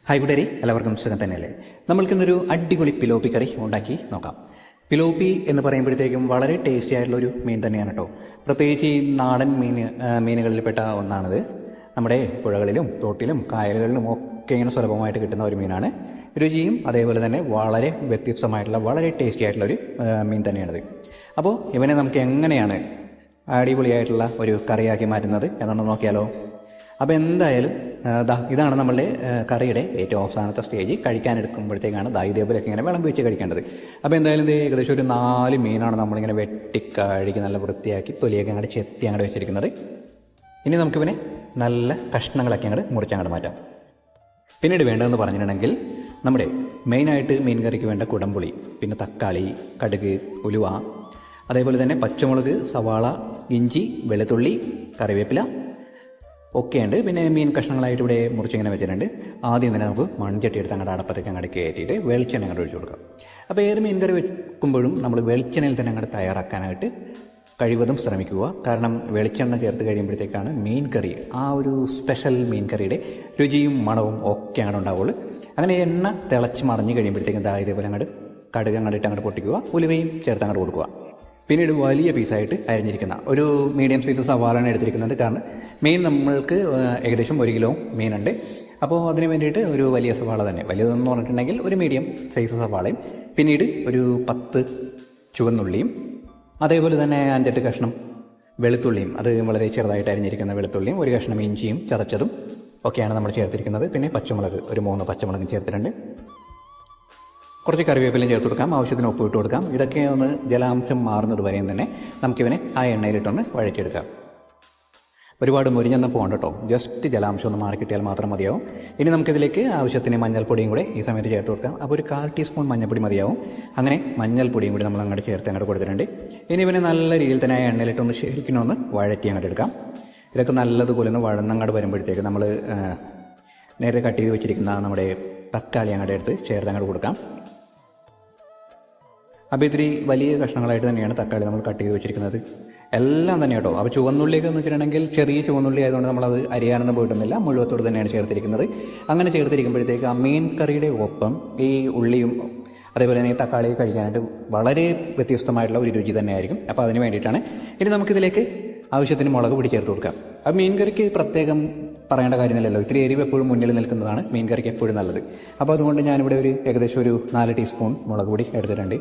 Hi കൂട്ടുകാരെ, എല്ലാവർക്കും സുഖം തന്നെയല്ലേ. നമ്മൾക്കിന്നൊരു അടിപൊളി പിലോപ്പി കറി ഉണ്ടാക്കി നോക്കാം. പിലോപ്പി എന്ന് പറയുമ്പോഴത്തേക്കും വളരെ ടേസ്റ്റി ആയിട്ടുള്ളൊരു മീൻ തന്നെയാണ് കേട്ടോ. പ്രത്യേകിച്ച് ഈ നാടൻ മീനുകളിൽപ്പെട്ട ഒന്നാണിത്. നമ്മുടെ പുഴകളിലും തോട്ടിലും കായലുകളിലും ഒക്കെ ഇങ്ങനെ സുലഭമായിട്ട് കിട്ടുന്ന ഒരു മീനാണ്. രുചിയും അതേപോലെ തന്നെ വളരെ വ്യത്യസ്തമായിട്ടുള്ള വളരെ ടേസ്റ്റി ആയിട്ടുള്ളൊരു മീൻ തന്നെയാണിത്. അപ്പോൾ ഇവനെ നമുക്ക് എങ്ങനെയാണ് അടിപൊളിയായിട്ടുള്ള ഒരു കറിയാക്കി മാറ്റുന്നത് എന്നൊന്ന് നോക്കിയാലോ. അപ്പോൾ എന്തായാലും ഇതാണ് നമ്മളുടെ കറിയുടെ ഏറ്റവും അവസാനത്തെ സ്റ്റേജ്. കഴിക്കാനെടുക്കുമ്പോഴത്തേക്കാണ് ഇതേപോലെയൊക്കെ ഇങ്ങനെ വിളമ്പി വെച്ച് കഴിക്കേണ്ടത്. അപ്പോൾ എന്തായാലും ഇത് ഏകദേശം ഒരു 4 മീനാണ് നമ്മളിങ്ങനെ വെട്ടിക്കഴുകി നല്ല വൃത്തിയാക്കി തൊലിയൊക്കെ അങ്ങോട്ട് ചെത്തി അങ്ങോട്ട് വെച്ചിരിക്കുന്നത്. ഇനി നമുക്കിവനെ നല്ല കഷ്ണങ്ങളൊക്കെ അങ്ങോട്ട് മുറിച്ചങ്ങോട്ട് മാറ്റാം. പിന്നീട് വേണ്ടതെന്ന് പറഞ്ഞിട്ടുണ്ടെങ്കിൽ നമ്മുടെ മെയിനായിട്ട് മീൻ കറിക്ക് വേണ്ട കുടംപുളി, പിന്നെ തക്കാളി, കടുക്, ഉലുവ, അതേപോലെ തന്നെ പച്ചമുളക്, സവാള, ഇഞ്ചി, വെളുത്തുള്ളി, കറിവേപ്പില ഒക്കെയുണ്ട്. പിന്നെ മീൻ കഷ്ണങ്ങളായിട്ട് ഇവിടെ മുറിച്ചിങ്ങനെ വെച്ചിട്ടുണ്ട്. ആദ്യം തന്നെ നമുക്ക് മൺചട്ടി എടുത്ത് അങ്ങോട്ട് അടപ്പത്തേക്ക് അങ്ങോട്ട് കയറ്റിയിട്ട് വെളിച്ചെണ്ണ അങ്ങോട്ട് ഒഴിച്ചു കൊടുക്കാം. അപ്പോൾ ഏത് മീൻ കറി വെക്കുമ്പോഴും നമ്മൾ വെളിച്ചെണ്ണയിൽ തന്നെ അങ്ങോട്ട് തയ്യാറാക്കാനായിട്ട് കഴിവതും ശ്രമിക്കുക. കാരണം വെളിച്ചെണ്ണ ചേർത്ത് കഴിയുമ്പോഴത്തേക്കാണ് മീൻ കറി ആ ഒരു സ്പെഷ്യൽ മീൻ കറിയുടെ രുചിയും മണവും ഒക്കെയാണ് ഉണ്ടാവുള്ളൂ. അങ്ങനെ എണ്ണ തിളച്ച് മറിഞ്ഞ് കഴിയുമ്പോഴത്തേക്കും ഇതേപോലെ അങ്ങോട്ട് കടുക് അങ്ങോട്ട് അങ്ങോട്ട് പൊട്ടിക്കുക, ഉലുവയും ചേർത്ത് അങ്ങോട്ട് കൊടുക്കുക. പിന്നീട് വലിയ പീസായിട്ട് അരിഞ്ഞിരിക്കുന്ന ഒരു മീഡിയം സൈസ് സവാളയാണ് എടുത്തിരിക്കുന്നത്. കാരണം മീൻ നമ്മൾക്ക് ഏകദേശം 1 കിലോ മീനുണ്ട്. അപ്പോൾ അതിന് വേണ്ടിയിട്ട് ഒരു വലിയ സവാള തന്നെ, വലിയതെന്ന് പറഞ്ഞിട്ടുണ്ടെങ്കിൽ ഒരു മീഡിയം സൈസ് സവാളയും, പിന്നീട് ഒരു 10 ചുവന്നുള്ളിയും, അതേപോലെ തന്നെ 5-8 കഷ്ണം വെളുത്തുള്ളിയും, അത് വളരെ ചെറുതായിട്ട് അരിഞ്ഞിരിക്കുന്ന വെളുത്തുള്ളിയും, ഒരു കഷ്ണം ഇഞ്ചിയും ചതച്ചതും ഒക്കെയാണ് നമ്മൾ ചേർത്തിരിക്കുന്നത്. പിന്നെ പച്ചമുളക് ഒരു 3 പച്ചമുളകും ചേർത്തിട്ടുണ്ട്. കുറച്ച് കറിവേപ്പിലയും ചേർത്ത് കൊടുക്കാം, ആവശ്യത്തിന് ഉപ്പ് ഇട്ട് കൊടുക്കാം. ഇതൊക്കെ ഒന്ന് ജലാംശം മാറുന്നത് വരെയും തന്നെ നമുക്കിവനെ ആ എണ്ണയിലിട്ടൊന്ന് വഴറ്റിയെടുക്കാം. ഒരുപാട് മുരിഞ്ഞെന്ന് പോകണ്ട കേട്ടോ, ജസ്റ്റ് ജലാംശം ഒന്ന് മാറി കിട്ടിയാൽ മാത്രം മതിയാവും. ഇനി നമുക്കിതിലേക്ക് ആവശ്യത്തിന് മഞ്ഞൾപ്പൊടിയും കൂടെ ഈ സമയത്ത് ചേർത്ത് കൊടുക്കാം. അപ്പോൾ ഒരു 1/4 ടീസ്പൂൺ മഞ്ഞൾപ്പൊടി മതിയാവും. അങ്ങനെ മഞ്ഞൾപ്പൊടിയും കൂടി നമ്മൾ അങ്ങോട്ട് ചേർത്ത് അങ്ങോട്ട് കൊടുത്തിട്ടുണ്ട്. ഇനി ഇവനെ നല്ല രീതിയിൽ തന്നെ ആ എണ്ണയിലിട്ടൊന്ന് ശരിക്കും ഒന്ന് വഴറ്റി അങ്ങോട്ട് എടുക്കാം. ഇതൊക്കെ നല്ലതുപോലെ ഒന്ന് വഴന്നങ്ങോട്ട് വരുമ്പോഴത്തേക്ക് നമ്മൾ നേരത്തെ കട്ട് ചെയ്ത് വെച്ചിരിക്കുന്ന നമ്മുടെ തക്കാളി അങ്ങോട്ട് എടുത്ത് ചേർത്ത് അങ്ങോട്ട് കൊടുക്കാം. അപ്പോൾ ഇത്തിരി വലിയ കഷ്ണങ്ങളായിട്ട് തന്നെയാണ് തക്കാളി നമ്മൾ കട്ട് ചെയ്ത് വെച്ചിരിക്കുന്നത്, എല്ലാം തന്നെ കേട്ടോ. അപ്പോൾ ചുവന്നുള്ളിയൊക്കെ എന്ന് വെച്ചിട്ടുണ്ടെങ്കിൽ ചെറിയ ചുവന്നുള്ളി ആയതുകൊണ്ട് നമ്മളത് അരിയാനൊന്നും പോയിട്ടൊന്നുമില്ല, മുഴുവത്തോട് തന്നെയാണ് ചേർത്തിരിക്കുന്നത്. അങ്ങനെ ചേർത്തിരിക്കുമ്പോഴത്തേക്ക് ആ മീൻ കറിയുടെ ഒപ്പം ഈ ഉള്ളിയും അതേപോലെ തന്നെ ഈ തക്കാളി കഴിക്കാനായിട്ട് വളരെ വ്യത്യസ്തമായിട്ടുള്ള ഒരു രുചി തന്നെയായിരിക്കും. അപ്പോൾ അതിന് വേണ്ടിയിട്ടാണ്. ഇനി നമുക്കിതിലേക്ക് ആവശ്യത്തിന് മുളക് പൊടി ചേർത്ത് കൊടുക്കാം. ആ മീൻ കറിക്ക് പ്രത്യേകം പറയേണ്ട കാര്യമില്ലല്ലോ, ഇത്തിരി എരിവ് എപ്പോഴും മുന്നിൽ നിൽക്കുന്നതാണ് മീൻ കറിക്ക് എപ്പോഴും നല്ലത്. അപ്പോൾ അതുകൊണ്ട് ഞാനിവിടെ ഏകദേശം ഒരു 4 ടീസ്പൂൺ മുളക് പൊടി എടുത്തിട്ടുണ്ട്.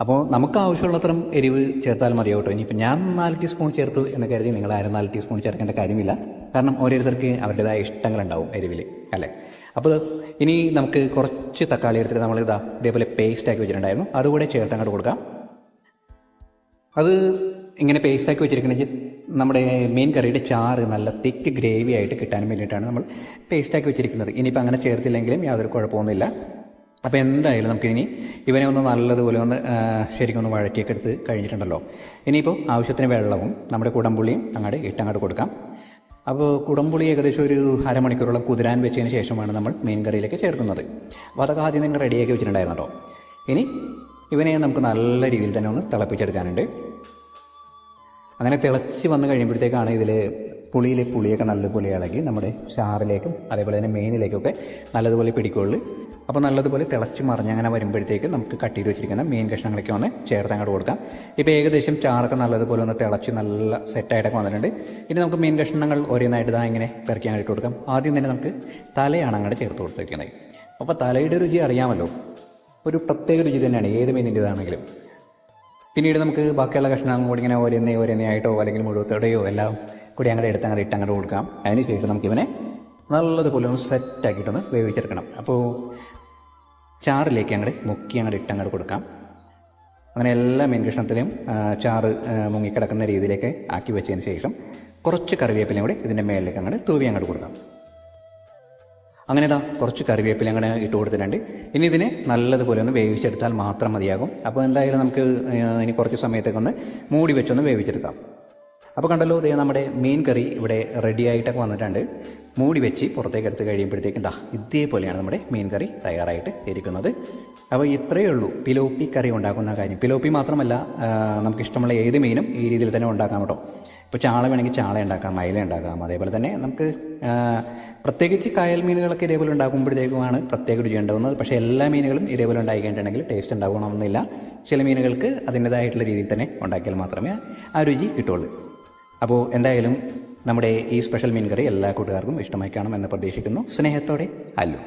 അപ്പോൾ നമുക്ക് ആവശ്യമുള്ളത്രയും എരിവ് ചേർത്താൽ മതിയാവും കേട്ടോ. ഇനിയിപ്പോൾ ഞാൻ 4 ടീസ്പൂൺ ചേർത്തു എന്ന് കരുതി നിങ്ങൾ ആരും 4 ടീസ്പൂൺ ചേർക്കേണ്ട കാര്യമില്ല. കാരണം ഓരോരുത്തർക്ക് അവരുടേതായ ഇഷ്ടങ്ങളുണ്ടാവും എരിവിൽ, അല്ലേ. അപ്പോൾ ഇനി നമുക്ക് കുറച്ച് തക്കാളി എടുത്തിട്ട് നമ്മൾ ഇതേപോലെ പേസ്റ്റാക്കി വെച്ചിട്ടുണ്ടായിരുന്നു, അതുകൂടെ ചേർത്ത് അങ്ങോട്ട് കൊടുക്കാം. അത് ഇങ്ങനെ പേസ്റ്റാക്കി വെച്ചിരിക്കണമെങ്കിൽ നമ്മുടെ മീൻ കറിയുടെ ചാറ് നല്ല തിക്ക് ഗ്രേവി ആയിട്ട് കിട്ടാൻ വേണ്ടിയിട്ടാണ് നമ്മൾ പേസ്റ്റാക്കി വെച്ചിരിക്കുന്നത്. ഇനിയിപ്പോൾ അങ്ങനെ ചേർത്തില്ലെങ്കിലും യാതൊരു കുഴപ്പമൊന്നുമില്ല. അപ്പോൾ എന്തായാലും നമുക്കിനി ഇവനെ ഒന്ന് നല്ലതുപോലെ ഒന്ന് ശരിക്കും ഒന്ന് വഴറ്റിയൊക്കെ എടുത്ത് കഴിഞ്ഞിട്ടുണ്ടല്ലോ. ഇനിയിപ്പോൾ ആവശ്യത്തിന് വെള്ളവും നമ്മുടെ കുടംപുളിയും അങ്ങോട്ട് കൊടുക്കാം. അപ്പോൾ കുടംപുളി ഏകദേശം ഒരു അരമണിക്കൂറോളം കുതിരാൻ വെച്ചതിന് ശേഷമാണ് നമ്മൾ മീൻ കറിയിലേക്ക് ചേർക്കുന്നത്. അപ്പോൾ അതൊക്കെ ആദ്യം തന്നെ റെഡിയാക്കി വെച്ചിട്ടുണ്ടായിരുന്നു കേട്ടോ. ഇനി ഇവനെ നമുക്ക് നല്ല രീതിയിൽ തന്നെ ഒന്ന് തിളപ്പിച്ചെടുക്കാനുണ്ട്. അങ്ങനെ തിളച്ച് വന്ന് കഴിയുമ്പോഴത്തേക്കാണ് ഇതിൽ പുളിയൊക്കെ നല്ലതുപോലെ ഇളകി നമ്മുടെ ചാറിലേക്കും അതേപോലെ തന്നെ മീനിലേക്കൊക്കെ നല്ലതുപോലെ പിടിക്കുള്ളൂ. അപ്പോൾ നല്ലതുപോലെ തിളച്ച് മറിഞ്ഞ് അങ്ങനെ വരുമ്പോഴത്തേക്ക് നമുക്ക് കട്ട് ചെയ്ത് വെച്ചിരിക്കുന്ന മീൻ കഷ്ണങ്ങളൊക്കെ ഒന്ന് ചേർത്ത് അങ്ങോട്ട് കൊടുക്കാം. ഇപ്പോൾ ഏകദേശം ചാറൊക്കെ നല്ലതുപോലെ ഒന്ന് തിളച്ച് നല്ല സെറ്റായിട്ടൊക്കെ വന്നിട്ടുണ്ട്. ഇനി നമുക്ക് മീൻ കഷ്ണങ്ങൾ ഓരോന്നായിട്ട് ഇങ്ങനെ പെറുക്കി അങ്ങോട്ട് കൊടുക്കാം. ആദ്യം തന്നെ നമുക്ക് തലയാണ് അങ്ങോട്ട് ചേർത്ത് കൊടുത്തിരിക്കുന്നത്. അപ്പോൾ തലയുടെ രുചി അറിയാമല്ലോ, ഒരു പ്രത്യേക രുചി തന്നെയാണ് ഏത് മീനിൻ്റെതാണെങ്കിലും. പിന്നീട് നമുക്ക് ബാക്കിയുള്ള കഷ്ണം കൂടി ഇങ്ങനെ ഓരോന്നേ ആയിട്ടോ അല്ലെങ്കിൽ മുഴുവത്തോടെയോ എല്ലാം കൂടി ഇട്ട് അങ്ങോട്ട് കൊടുക്കാം. അതിന് ശേഷം നമുക്കിവനെ നല്ലതുപോലെ ഒന്ന് സെറ്റാക്കിയിട്ടൊന്ന് വേവിച്ചെടുക്കണം. അപ്പോൾ ചാറിലേക്ക് മുക്കി ഇട്ട് കൊടുക്കാം. അങ്ങനെ എല്ലാ മീൻ കഷ്ണത്തിലും ചാറ് മുങ്ങിക്കിടക്കുന്ന രീതിയിലേക്ക് ആക്കി വെച്ചതിന് ശേഷം കുറച്ച് കറിവേപ്പിലയും കൂടി ഇതിൻ്റെ മേലിലേക്ക് തൂവി കൊടുക്കാം. അങ്ങനെ കുറച്ച് കറിവേപ്പില ഇട്ട് കൊടുത്തിട്ടുണ്ട്. ഇനി ഇതിനെ നല്ലതുപോലെ ഒന്ന് വേവിച്ചെടുത്താൽ മാത്രം മതിയാകും. അപ്പോൾ എന്തായാലും നമുക്ക് ഇനി കുറച്ച് സമയത്തേക്കൊന്ന് മൂടി വെച്ചൊന്ന് വേവിച്ചെടുക്കാം. അപ്പോൾ കണ്ടല്ലോ, നമ്മുടെ മീൻ കറി ഇവിടെ റെഡി ആയിട്ടൊക്കെ വന്നിട്ടുണ്ട്. മൂടി വെച്ച് പുറത്തേക്ക് എടുത്ത് കഴിയുമ്പോഴത്തേക്കും ഇതേപോലെയാണ് നമ്മുടെ മീൻ കറി തയ്യാറായിട്ട് ഇരിക്കുന്നത്. അപ്പോൾ ഇത്രയേ ഉള്ളൂ പിലോപ്പി കറി ഉണ്ടാക്കുന്ന കാര്യം. പിലോപ്പി മാത്രമല്ല, നമുക്കിഷ്ടമുള്ള ഏത് മീനും ഈ രീതിയിൽ തന്നെ ഉണ്ടാക്കാം കേട്ടോ. ഇപ്പോൾ ചാള വേണമെങ്കിൽ ചാള ഉണ്ടാക്കാം, മൈല ഉണ്ടാക്കാം. അതേപോലെ തന്നെ നമുക്ക് പ്രത്യേകിച്ച് കായൽ മീനുകളൊക്കെ ഇതേപോലെ ഉണ്ടാക്കുമ്പോഴത്തേക്കുമാണ് പ്രത്യേക രുചി ഉണ്ടാകുന്നത്. പക്ഷേ എല്ലാ മീനുകളും ഇതേപോലെ ഉണ്ടാക്കി കഴിഞ്ഞിട്ടുണ്ടെങ്കിൽ ടേസ്റ്റ് ഉണ്ടാകണമെന്നില്ല. ചില മീനുകൾക്ക് അതിൻ്റേതായിട്ടുള്ള രീതിയിൽ തന്നെ ഉണ്ടാക്കിയാൽ മാത്രമേ ആ രുചി കിട്ടുള്ളൂ. അപ്പോൾ എന്തായാലും നമ്മുടെ ഈ സ്പെഷ്യൽ മീൻ കറി എല്ലാ കൂട്ടുകാർക്കും ഇഷ്ടമായി കാണും എന്ന് പ്രതീക്ഷിക്കുന്നു. സ്നേഹത്തോടെ അല്ലു.